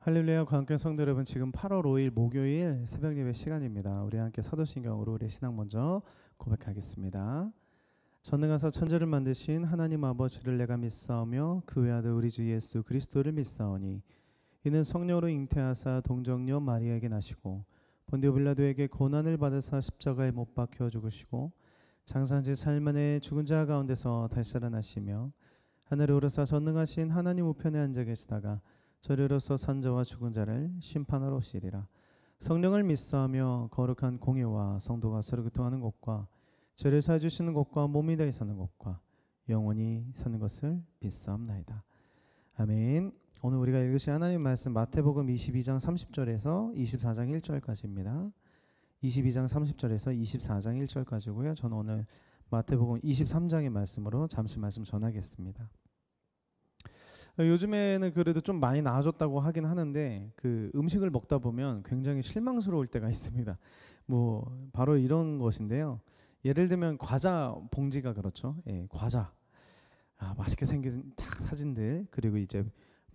할렐루야 관계 성도 여러분, 지금 8월 5일 목요일 새벽 예배 시간입니다. 우리 함께 사도신경으로 우리 신앙 먼저 고백하겠습니다. 전능하사 천지를 만드신 하나님 아버지를 내가 믿사오며 그 외아들 우리 주 예수 그리스도를 믿사오니 이는 성령으로 잉태하사 동정녀 마리아에게 나시고 본디오 빌라도에게 고난을 받으사 십자가에 못 박혀 죽으시고 장사한 지 사흘 만에 죽은 자 가운데서 다시 살아나시며 하늘에 오르사 전능하신 하나님 우편에 앉아 계시다가 저리로서 산자와 죽은 자를 심판하러 오시리라. 성령을 믿사하며 거룩한 공예와 성도가 서로 교통하는 것과 죄를 사해 주시는 것과 몸이 되어 사는 것과 영원히 사는 것을 믿사옵나이다. 아멘. 오늘 우리가 읽으실 하나님 말씀 마태복음 22장 30절에서 24장 1절까지입니다. 22장 30절에서 24장 1절까지고요. 저는 오늘 마태복음 23장의 말씀으로 잠시 말씀 전하겠습니다. 요즘에는 그래도 좀 많이 나아졌다고 하긴 하는데 그 음식을 먹다 보면 굉장히 실망스러울 때가 있습니다. 뭐 바로 이런 것인데요. 예를 들면 과자 봉지가 그렇죠. 예, 과자. 맛있게 생긴 딱 사진들, 그리고 이제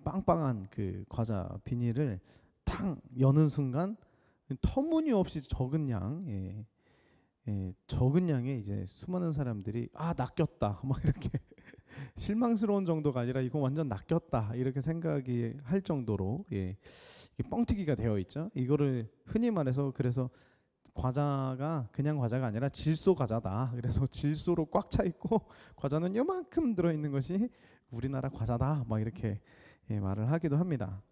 빵빵한 그 과자 비닐을 탁 여는 순간 터무니없이 적은 양, 적은 양의 이제 수많은 사람들이 낚였다 막 이렇게 실망스러운 정도가 아니라 이거 완전 낚였다 이렇게 생각이 할 정도로 이게 뻥튀기가 되어 있죠. 이거를 흔히 말해서 그래서 과자가 그냥 과자가 아니라 질소 과자다. 그래서 질소로 꽉 차 있고 과자는 요만큼 들어있는 것이 우리나라 과자다 막 이렇게 말을 하기도 합니다.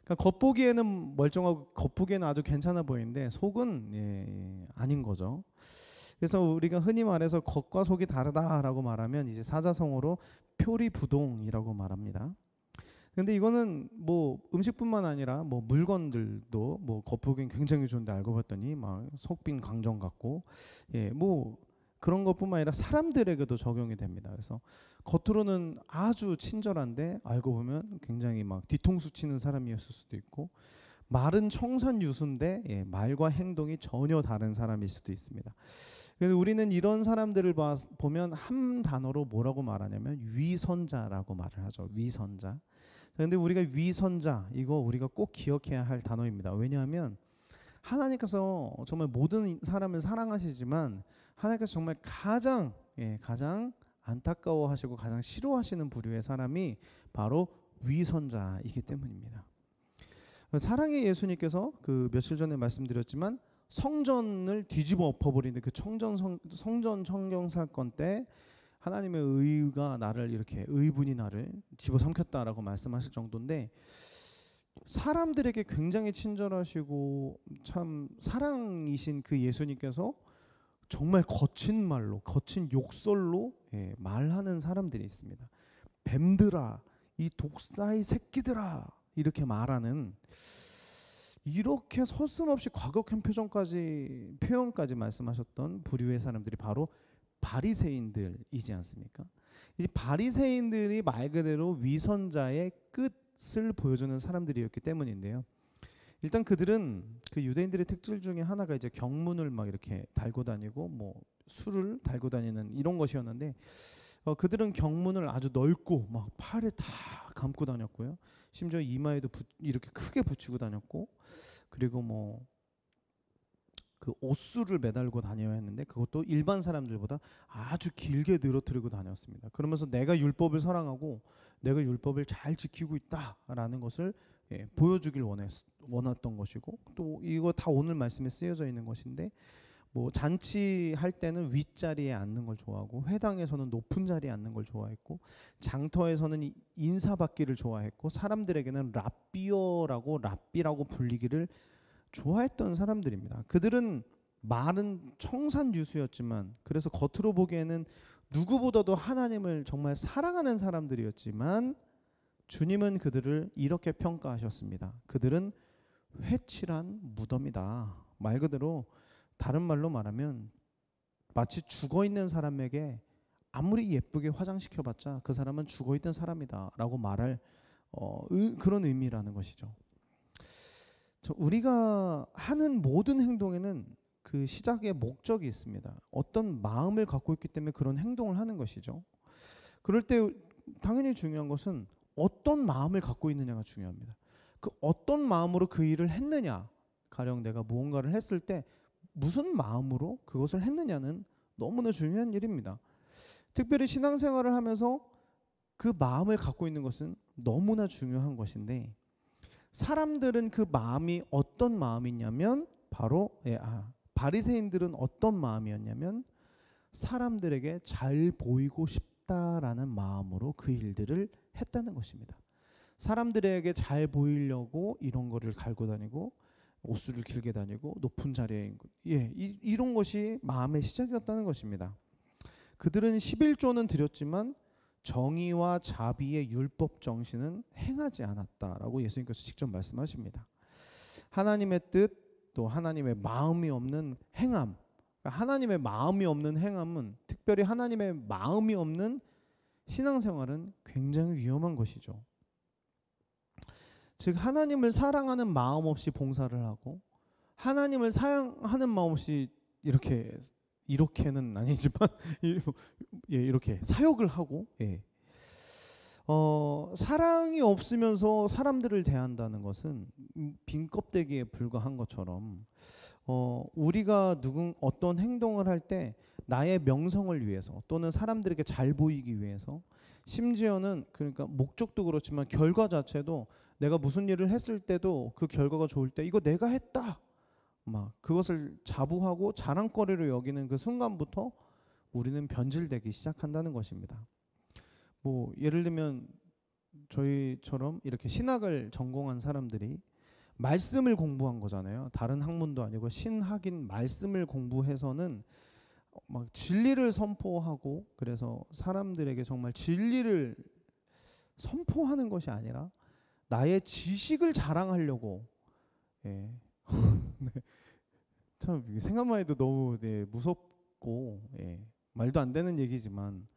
그러니까 겉보기에는 멀쩡하고 겉보기에는 아주 괜찮아 보이는데 속은 아닌 거죠. 그래서 우리가 흔히 말해서 겉과 속이 다르다라고 말하면 이제 사자성어로 표리부동이라고 말합니다. 근데 이거는 뭐 음식뿐만 아니라 뭐 물건들도 뭐 겉보기엔 굉장히 좋은데 알고 봤더니 막 속빈 강정 같고 뭐 그런 것뿐만 아니라 사람들에게도 적용이 됩니다. 그래서 겉으로는 아주 친절한데 알고 보면 굉장히 막 뒤통수 치는 사람이었을 수도 있고, 말은 청산유수인데 말과 행동이 전혀 다른 사람일 수도 있습니다. 그래서 우리는 이런 사람들을 보면 한 단어로 뭐라고 말하냐면 위선자라고 말을 하죠. 위선자. 그런데 우리가 위선자, 이거 우리가 꼭 기억해야 할 단어입니다. 왜냐하면 하나님께서 정말 모든 사람을 사랑하시지만 하나님께서 정말 가장 안타까워하시고 가장 싫어하시는 부류의 사람이 바로 위선자이기 때문입니다. 사랑의 예수님께서 그 며칠 전에 말씀드렸지만 성전을 뒤집어 엎어버리는 그 성전 청경 사건 때 하나님의 의가 나를 이렇게 의분이 나를 집어삼켰다라고 말씀하실 정도인데, 사람들에게 굉장히 친절하시고 참 사랑이신 그 예수님께서 정말 거친 말로, 거친 욕설로 말하는 사람들이 있습니다. 뱀들아, 이 독사의 새끼들아, 이렇게 말하는, 이렇게 서슴없이 과격한 표현까지 말씀하셨던 부류의 사람들이 바로 바리새인들이지 않습니까? 이 바리새인들이 말 그대로 위선자의 끝을 보여주는 사람들이었기 때문인데요. 일단 그들은 그 유대인들의 특질 중에 하나가 이제 경문을 막 이렇게 달고 다니고 뭐 술을 달고 다니는 이런 것이었는데, 그들은 경문을 아주 넓고 막 팔에 다 감고 다녔고요. 심지어 이마에도 이렇게 크게 붙이고 다녔고, 그리고 뭐 그 옷수를 매달고 다녀야 했는데 그것도 일반 사람들보다 아주 길게 늘어뜨리고 다녔습니다. 그러면서 내가 율법을 사랑하고 내가 율법을 잘 지키고 있다라는 것을 보여주길 원했던 것이고, 또 이거 다 오늘 말씀에 쓰여져 있는 것인데, 뭐 잔치할 때는 윗자리에 앉는 걸 좋아하고 회당에서는 높은 자리에 앉는 걸 좋아했고 장터에서는 인사받기를 좋아했고 사람들에게는 랍비라고 불리기를 좋아했던 사람들입니다. 그들은 말은 청산유수였지만, 그래서 겉으로 보기에는 누구보다도 하나님을 정말 사랑하는 사람들이었지만 주님은 그들을 이렇게 평가하셨습니다. 그들은 회칠한 무덤이다. 말 그대로 다른 말로 말하면 마치 죽어있는 사람에게 아무리 예쁘게 화장시켜봤자 그 사람은 죽어있던 사람이다 라고 말할 그런 의미라는 것이죠. 우리가 하는 모든 행동에는 그 시작의 목적이 있습니다. 어떤 마음을 갖고 있기 때문에 그런 행동을 하는 것이죠. 그럴 때 당연히 중요한 것은 어떤 마음을 갖고 있느냐가 중요합니다. 그 어떤 마음으로 그 일을 했느냐, 가령 내가 무언가를 했을 때 무슨 마음으로 그것을 했느냐는 너무나 중요한 일입니다. 특별히 신앙생활을 하면서 그 마음을 갖고 있는 것은 너무나 중요한 것인데, 사람들은 그 마음이 어떤 마음이냐면 바로 바리새인들은 어떤 마음이었냐면 사람들에게 잘 보이고 싶다라는 마음으로 그 일들을 했다는 것입니다. 사람들에게 잘 보이려고 이런 거를 갈고 다니고 옷을 길게 다니고 높은 자리에 이런 것이 마음의 시작이었다는 것입니다. 그들은 11조는 드렸지만 정의와 자비의 율법 정신은 행하지 않았다라고 예수님께서 직접 말씀하십니다. 하나님의 뜻, 또 하나님의 마음이 없는 행함, 하나님의 마음이 없는 행함은, 특별히 하나님의 마음이 없는 신앙생활은 굉장히 위험한 것이죠. 즉 하나님을 사랑하는 마음 없이 봉사를 하고 하나님을 사랑하는 마음 없이 이렇게는 아니지만 이렇게 사역을 하고 사랑이 없으면서 사람들을 대한다는 것은 빈 껍데기에 불과한 것처럼 우리가 어떤 행동을 할 때 나의 명성을 위해서 또는 사람들에게 잘 보이기 위해서, 심지어는 그러니까 목적도 그렇지만 결과 자체도 내가 무슨 일을 했을 때도 그 결과가 좋을 때 이거 내가 했다 막 그것을 자부하고 자랑거리로 여기는 그 순간부터 우리는 변질되기 시작한다는 것입니다. 뭐 예를 들면 저희처럼 이렇게 신학을 전공한 사람들이 말씀을 공부한 거잖아요. 다른 학문도 아니고 신학인 말씀을 공부해서는 막 진리를 선포하고, 그래서 사람들에게 정말 진리를 선포하는 것이 아니라 나의 지식을 자랑하려고 네. 참 생각만 해도 너무 무섭고 말도 안 되는 얘기지만,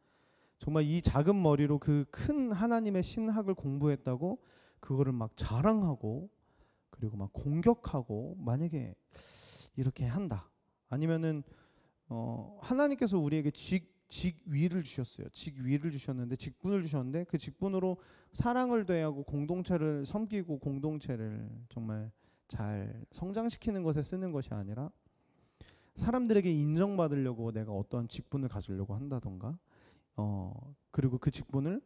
정말 이 작은 머리로 그 큰 하나님의 신학을 공부했다고 그거를 막 자랑하고 그리고 막 공격하고, 만약에 이렇게 한다 아니면은 하나님께서 우리에게 직위를 주셨어요. 직위를 주셨는데, 직분을 주셨는데 그 직분으로 사랑을 대하고 공동체를 섬기고 공동체를 정말 잘 성장시키는 것에 쓰는 것이 아니라 사람들에게 인정받으려고 내가 어떤 직분을 가지려고 한다던가 그리고 그 직분을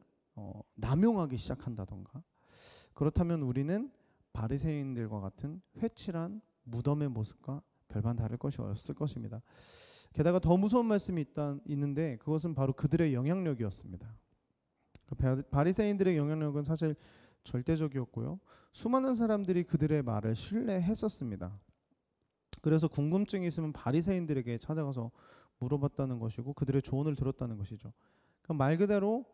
남용하기 시작한다던가, 그렇다면 우리는 바리새인들과 같은 회칠한 무덤의 모습과 별반 다를 것이 없을 것입니다. 게다가 더 무서운 말씀이 있는데 그것은 바로 그들의 영향력이었습니다. 바리새인들의 영향력은 사실 절대적이었고요. 수많은 사람들이 그들의 말을 신뢰했었습니다. 그래서 궁금증이 있으면 바리새인들에게 찾아가서 물어봤다는 것이고 그들의 조언을 들었다는 것이죠. 그러니까 말 그대로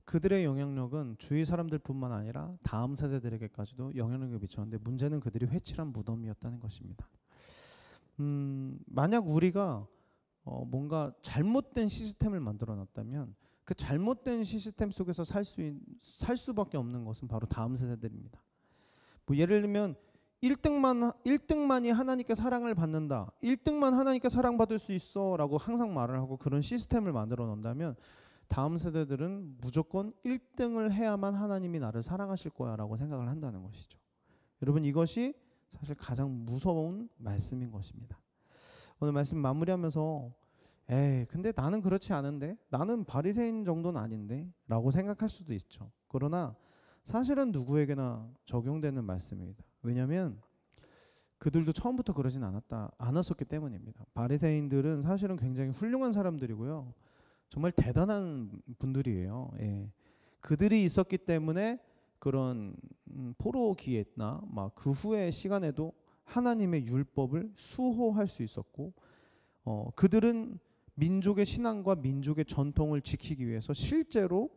그들의 영향력은 주위 사람들뿐만 아니라 다음 세대들에게까지도 영향력을 미쳤는데, 문제는 그들이 회칠한 무덤이었다는 것입니다. 만약 우리가 뭔가 잘못된 시스템을 만들어 놨다면 그 잘못된 시스템 속에서 살 수밖에 없는 것은 바로 다음 세대들입니다. 뭐 예를 들면 1등만이 하나님께 사랑을 받는다, 1등만 하나님께 사랑받을 수 있어 라고 항상 말을 하고 그런 시스템을 만들어 놓는다면 다음 세대들은 무조건 1등을 해야만 하나님이 나를 사랑하실 거야 라고 생각을 한다는 것이죠. 여러분, 이것이 사실 가장 무서운 말씀인 것입니다. 오늘 말씀 마무리하면서 근데 나는 그렇지 않은데, 나는 바리새인 정도는 아닌데 라고 생각할 수도 있죠. 그러나 사실은 누구에게나 적용되는 말씀입니다. 왜냐하면 그들도 처음부터 그러진 않았었기 때문입니다. 바리새인들은 사실은 굉장히 훌륭한 사람들이고요, 정말 대단한 분들이에요. 그들이 있었기 때문에 그런 포로기에나 막 그 후의 시간에도 하나님의 율법을 수호할 수 있었고, 그들은 민족의 신앙과 민족의 전통을 지키기 위해서 실제로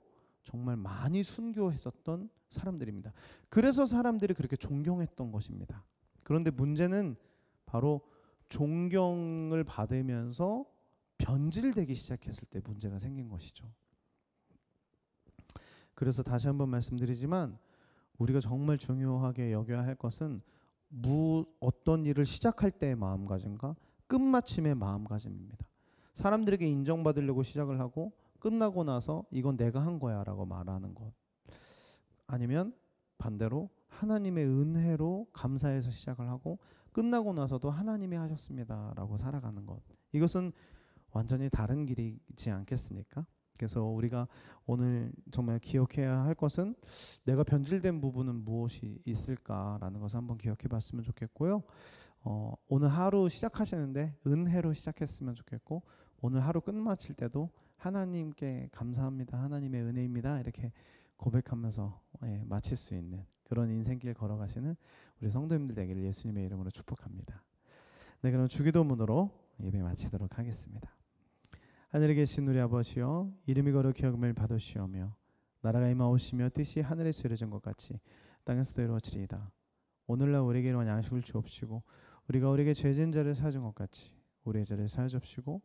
정말 많이 순교했었던 사람들입니다. 그래서 사람들이 그렇게 존경했던 것입니다. 그런데 문제는 바로 존경을 받으면서 변질되기 시작했을 때 문제가 생긴 것이죠. 그래서 다시 한번 말씀드리지만 우리가 정말 중요하게 여겨야 할 것은 어떤 일을 시작할 때의 마음가짐과 끝마침의 마음가짐입니다. 사람들에게 인정받으려고 시작을 하고 끝나고 나서 이건 내가 한 거야 라고 말하는 것, 아니면 반대로 하나님의 은혜로 감사해서 시작을 하고 끝나고 나서도 하나님이 하셨습니다라고 살아가는 것. 이것은 완전히 다른 길이지 않겠습니까? 그래서 우리가 오늘 정말 기억해야 할 것은 내가 변질된 부분은 무엇이 있을까라는 것을 한번 기억해 봤으면 좋겠고요. 오늘 하루 시작하시는데 은혜로 시작했으면 좋겠고 오늘 하루 끝마칠 때도 하나님께 감사합니다. 하나님의 은혜입니다. 이렇게 고백하면서 마칠 수 있는 그런 인생길 걸어가시는 우리 성도님들 되기를 예수님의 이름으로 축복합니다. 네, 그럼 주기도문으로 예배 마치도록 하겠습니다. 하늘에 계신 우리 아버지여, 이름이 거룩히 여김을 받으시오며 나라가 임하오시며 뜻이 하늘에서 이루어진 것 같이 땅에서도 이루어지리이다. 오늘날 우리에게 일용할 양식을 주옵시고 우리가 우리에게 죄진 자를 사준 것 같이 우리의 죄를 사하여 주옵시고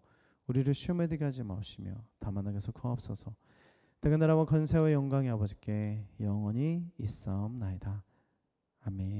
우리를 시험에 들게 하지 마시며 다만 악에서 구하옵소서. 때가 나라와 권세와 영광이 아버지께 영원히 있사옵나이다. 아멘.